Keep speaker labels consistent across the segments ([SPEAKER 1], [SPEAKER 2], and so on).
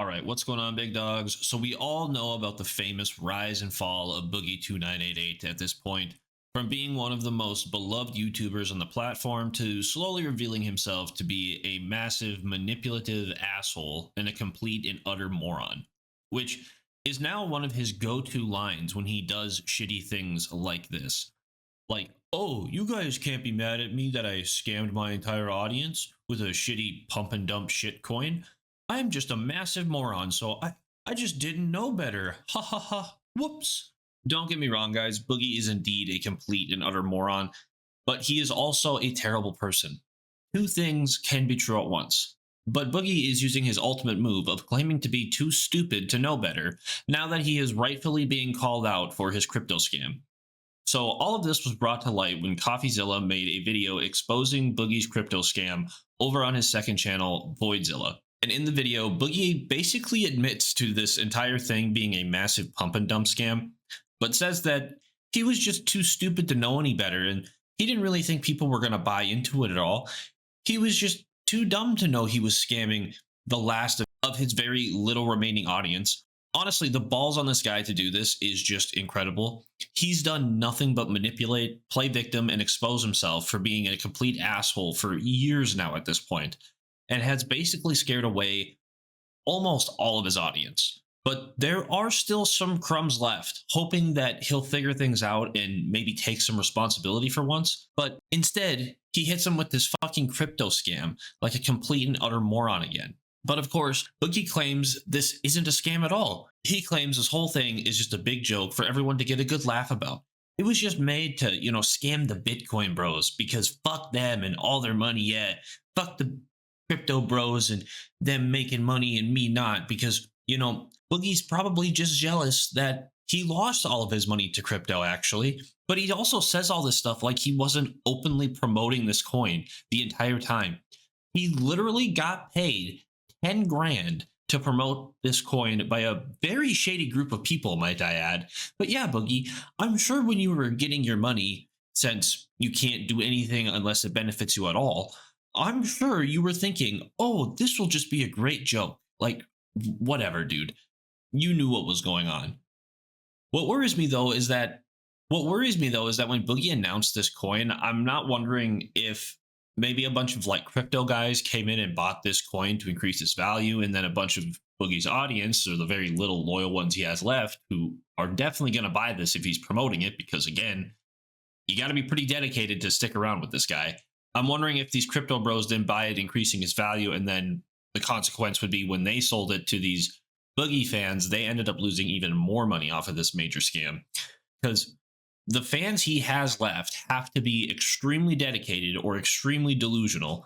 [SPEAKER 1] All right, what's going on, big dogs? So we all know about the famous rise and fall of Boogie2988 at this point, from being one of the most beloved YouTubers on the platform to slowly revealing himself to be a massive manipulative asshole and a complete and utter moron, which is now one of his go-to lines when he does shitty things like this. Like, oh, you guys can't be mad at me that I scammed my entire audience with a shitty pump and dump shit coin. I'm just a massive moron, so I just didn't know better. Ha ha ha. Whoops. Don't get me wrong, guys. Boogie is indeed a complete and utter moron, but he is also a terrible person. Two things can be true at once. But Boogie is using his ultimate move of claiming to be too stupid to know better now that he is rightfully being called out for his crypto scam. So all of this was brought to light when CoffeeZilla made a video exposing Boogie's crypto scam over on his second channel, Voidzilla. And in the video, Boogie basically admits to this entire thing being a massive pump and dump scam, but says that he was just too stupid to know any better and he didn't really think people were going to buy into it at all. He was just too dumb to know he was scamming the last of his very little remaining audience. Honestly, the balls on this guy to do this is just incredible. He's done nothing but manipulate, play victim, and expose himself for being a complete asshole for years now at this point, and has basically scared away almost all of his audience. But there are still some crumbs left, hoping that he'll figure things out and maybe take some responsibility for once. But instead, he hits him with this fucking crypto scam like a complete and utter moron again. But of course, Boogie claims this isn't a scam at all. He claims this whole thing is just a big joke for everyone to get a good laugh about. It was just made to, scam the Bitcoin bros because fuck them and all their money. Yeah, fuck the crypto bros and them making money and me not, because, Boogie's probably just jealous that he lost all of his money to crypto actually. But he also says all this stuff like he wasn't openly promoting this coin the entire time. He literally got paid 10 grand to promote this coin by a very shady group of people, might I add. But yeah, Boogie, I'm sure when you were getting your money, since you can't do anything unless it benefits you at all, I'm sure you were thinking, oh, this will just be a great joke. Like, whatever, dude. You knew what was going on. What worries me though is that when Boogie announced this coin, I'm not wondering if maybe a bunch of like crypto guys came in and bought this coin to increase its value, and then a bunch of Boogie's audience, or the very little loyal ones he has left, who are definitely going to buy this if he's promoting it, because again, you got to be pretty dedicated to stick around with this guy. I'm wondering if these crypto bros didn't buy it, increasing its value, and then the consequence would be when they sold it to these Boogie fans, they ended up losing even more money off of this major scam, because the fans he has left have to be extremely dedicated or extremely delusional,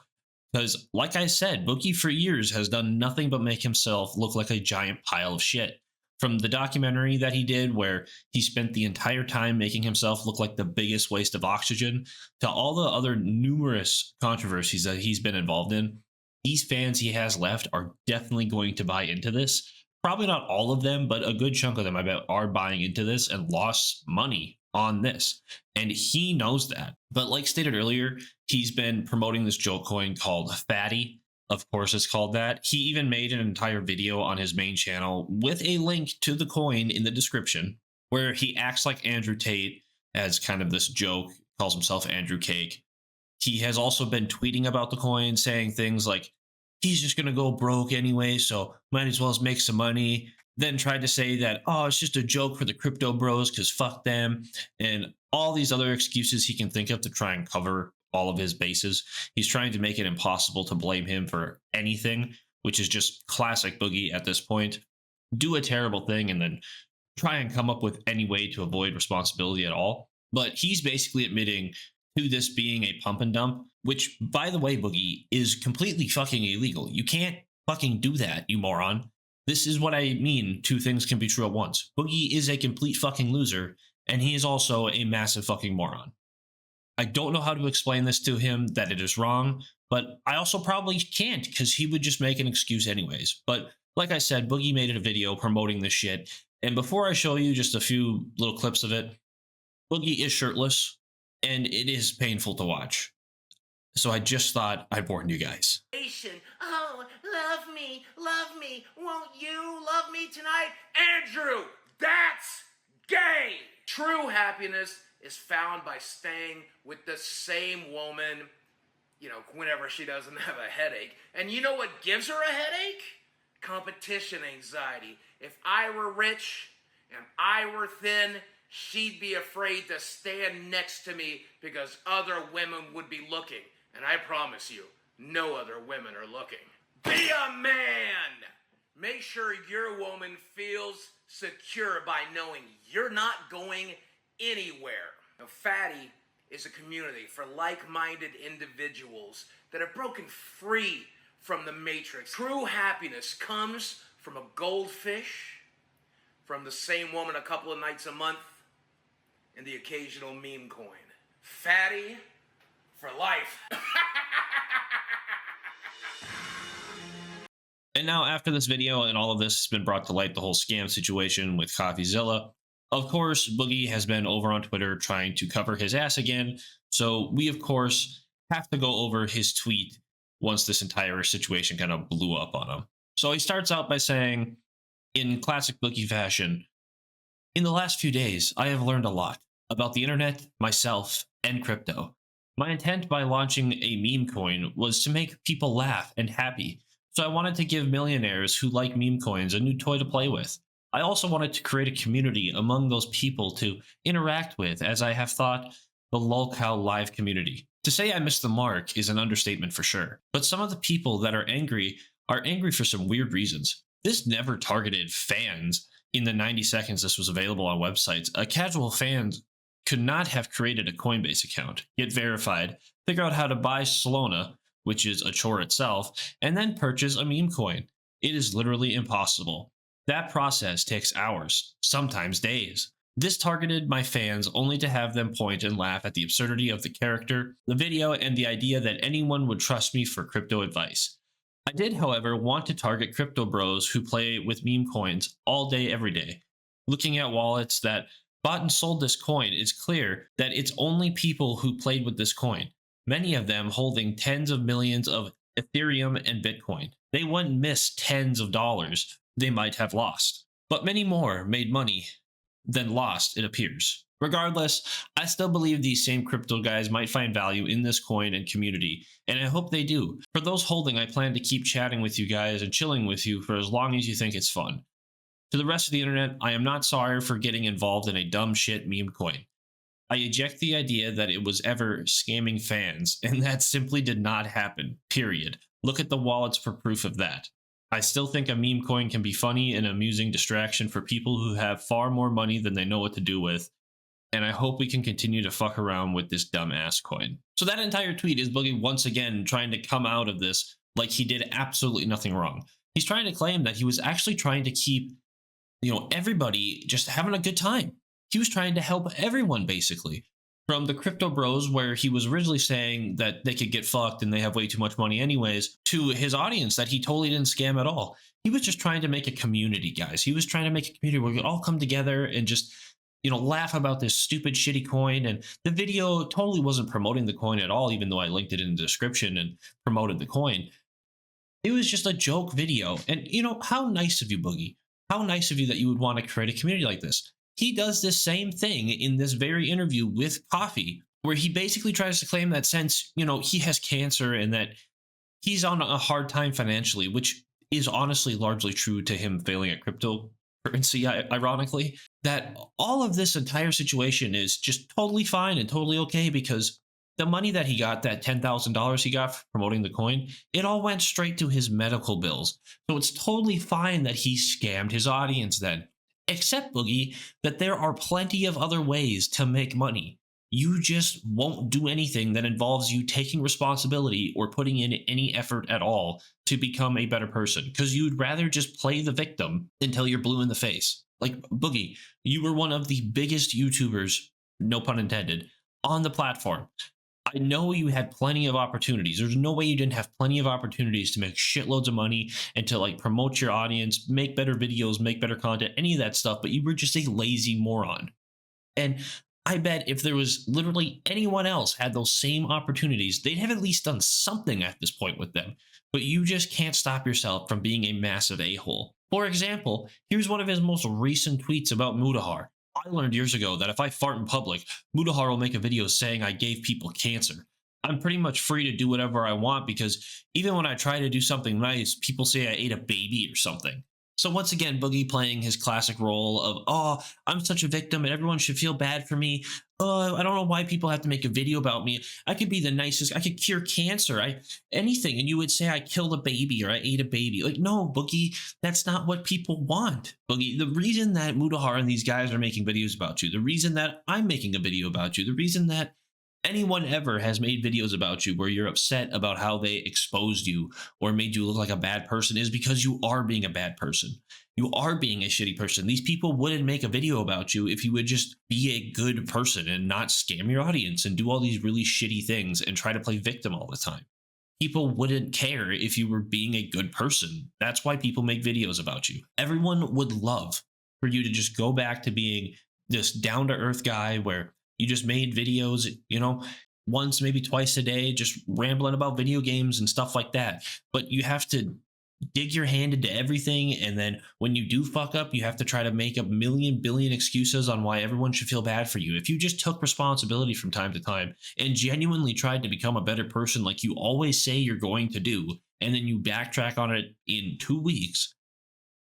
[SPEAKER 1] because like I said, Boogie for years has done nothing but make himself look like a giant pile of shit. From the documentary that he did where he spent the entire time making himself look like the biggest waste of oxygen, to all the other numerous controversies that he's been involved in, these fans he has left are definitely going to buy into this. Probably not all of them, but a good chunk of them, I bet, are buying into this and lost money on this, and he knows that. But like stated earlier, he's been promoting this joke coin called Fatty. Of course it's called that. He even made an entire video on his main channel with a link to the coin in the description, where he acts like Andrew Tate as kind of this joke, calls himself Andrew Cake. He has also been tweeting about the coin, saying things like he's just gonna go broke anyway, so might as well make some money. Then tried to say that, oh, it's just a joke for the crypto bros because fuck them, and all these other excuses he can think of to try and cover all of his bases. He's trying to make it impossible to blame him for anything, which is just classic Boogie at this point. Do a terrible thing and then try and come up with any way to avoid responsibility at all. But he's basically admitting to this being a pump and dump, which, by the way, Boogie, is completely fucking illegal. You can't fucking do that, you moron. This is what I mean, two things can be true at once. Boogie is a complete fucking loser, and he is also a massive fucking moron. I don't know how to explain this to him that it is wrong, but I also probably can't because he would just make an excuse anyways. But like I said, Boogie made a video promoting this shit, and before I show you just a few little clips of it, Boogie is shirtless, and it is painful to watch. So I just thought I'd warn you guys.
[SPEAKER 2] Oh, love me, won't you love me tonight? Andrew, that's gay! True happiness is found by staying with the same woman, you know, whenever she doesn't have a headache. And you know what gives her a headache? Competition anxiety. If I were rich and I were thin, she'd be afraid to stand next to me because other women would be looking. And I promise you, no other women are looking. Be a man! Make sure your woman feels secure by knowing you're not going anywhere. Now, Fatty is a community for like-minded individuals that have broken free from the matrix. True happiness comes from a goldfish, from the same woman a couple of nights a month, and the occasional meme coin. Fatty for life.
[SPEAKER 1] And now after this video and all of this has been brought to light, the whole scam situation with CoffeeZilla, of course, Boogie has been over on Twitter trying to cover his ass again. So we, of course, have to go over his tweet once this entire situation kind of blew up on him. So he starts out by saying, in classic Boogie fashion, "In the last few days, I have learned a lot about the internet, myself, and crypto. My intent by launching a meme coin was to make people laugh and happy. So I wanted to give millionaires who like meme coins a new toy to play with. I also wanted to create a community among those people to interact with, as I have thought the lolcow live community. To say I missed the mark is an understatement for sure, but some of the people that are angry for some weird reasons. This never targeted fans in the 90 seconds this was available on websites. A casual fan could not have created a Coinbase account, get verified, figure out how to buy Solana, which is a chore itself, and then purchase a meme coin. It is literally impossible. That process takes hours, sometimes days. This targeted my fans only to have them point and laugh at the absurdity of the character, the video, and the idea that anyone would trust me for crypto advice. I did, however, want to target crypto bros who play with meme coins all day, every day. Looking at wallets that bought and sold this coin, it's clear that it's only people who played with this coin, many of them holding tens of millions of Ethereum and Bitcoin. They wouldn't miss tens of dollars they might have lost, but many more made money than lost, it appears. Regardless, I still believe these same crypto guys might find value in this coin and community, and I hope they do. For those holding, I plan to keep chatting with you guys and chilling with you for as long as you think it's fun. To the rest of the internet, I am not sorry for getting involved in a dumb shit meme coin. I eject the idea that it was ever scamming fans, and that simply did not happen, period. Look at the wallets for proof of that. I still think a meme coin can be funny and amusing distraction for people who have far more money than they know what to do with, and I hope we can continue to fuck around with this dumb ass coin." So that entire tweet is Boogie once again trying to come out of this like he did absolutely nothing wrong. He's trying to claim that he was actually trying to keep, everybody just having a good time. He was trying to help everyone, basically. From the crypto bros, where he was originally saying that they could get fucked and they have way too much money anyways, to his audience that he totally didn't scam at all. He was just trying to make a community, guys. He was trying to make a community where we could all come together and just, laugh about this stupid, shitty coin. And the video totally wasn't promoting the coin at all, even though I linked it in the description and promoted the coin. It was just a joke video. And, how nice of you, Boogie. How nice of you that you would want to create a community like this. He does this same thing in this very interview with Coffee, where he basically tries to claim that since, he has cancer and that he's on a hard time financially, which is honestly largely true to him failing at cryptocurrency, ironically, that all of this entire situation is just totally fine and totally okay because the money that he got, that $10,000 he got for promoting the coin, it all went straight to his medical bills. So it's totally fine that he scammed his audience then. Except, Boogie, that there are plenty of other ways to make money. You just won't do anything that involves you taking responsibility or putting in any effort at all to become a better person, because you'd rather just play the victim until you're blue in the face. Like, Boogie, you were one of the biggest YouTubers, no pun intended, on the platform. I know you had plenty of opportunities. There's no way you didn't have plenty of opportunities to make shitloads of money and to promote your audience, make better videos, make better content, any of that stuff, but you were just a lazy moron. And I bet if there was literally anyone else had those same opportunities, they'd have at least done something at this point with them. But you just can't stop yourself from being a massive a-hole. For example, here's one of his most recent tweets about Mudahar. I learned years ago that if I fart in public, Mudahar will make a video saying I gave people cancer. I'm pretty much free to do whatever I want because even when I try to do something nice, people say I ate a baby or something. So once again, Boogie playing his classic role of, oh, I'm such a victim and everyone should feel bad for me. Oh, I don't know why people have to make a video about me. I could be the nicest. I could cure cancer. Anything. And you would say I killed a baby or I ate a baby. Like, no, Boogie, that's not what people want. Boogie, the reason that Mudahar and these guys are making videos about you, the reason that I'm making a video about you, the reason that anyone ever has made videos about you where you're upset about how they exposed you or made you look like a bad person is because you are being a bad person. You are being a shitty person. These people wouldn't make a video about you if you would just be a good person and not scam your audience and do all these really shitty things and try to play victim all the time. People wouldn't care if you were being a good person. That's why people make videos about you. Everyone would love for you to just go back to being this down-to-earth guy where you just made videos, you know, once, maybe twice a day, just rambling about video games and stuff like that. But you have to dig your hand into everything. And then when you do fuck up, you have to try to make a million billion excuses on why everyone should feel bad for you. If you just took responsibility from time to time and genuinely tried to become a better person like you always say you're going to do, and then you backtrack on it in 2 weeks,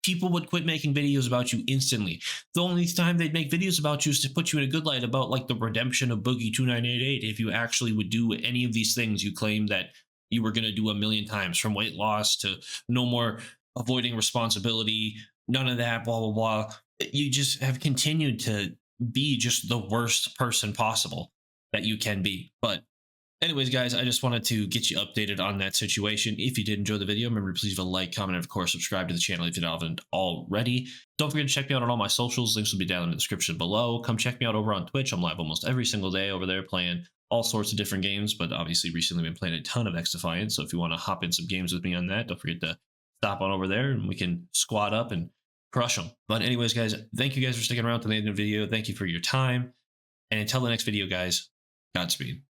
[SPEAKER 1] people would quit making videos about you instantly. The only time they'd make videos about you is to put you in a good light about like the redemption of Boogie2988 if you actually would do any of these things you claim that you were going to do a million times, from weight loss to no more avoiding responsibility, none of that, blah, blah, blah. You just have continued to be just the worst person possible that you can be. But anyways, guys, I just wanted to get you updated on that situation. If you did enjoy the video, remember to please leave a like, comment, and of course, subscribe to the channel if you haven't already. Don't forget to check me out on all my socials. Links will be down in the description below. Come check me out over on Twitch. I'm live almost every single day over there playing all sorts of different games, but obviously recently been playing a ton of X Defiance. So if you want to hop in some games with me on that, don't forget to stop on over there and we can squad up and crush them. But anyways, guys, thank you guys for sticking around to the end of the video. Thank you for your time. And until the next video, guys, Godspeed.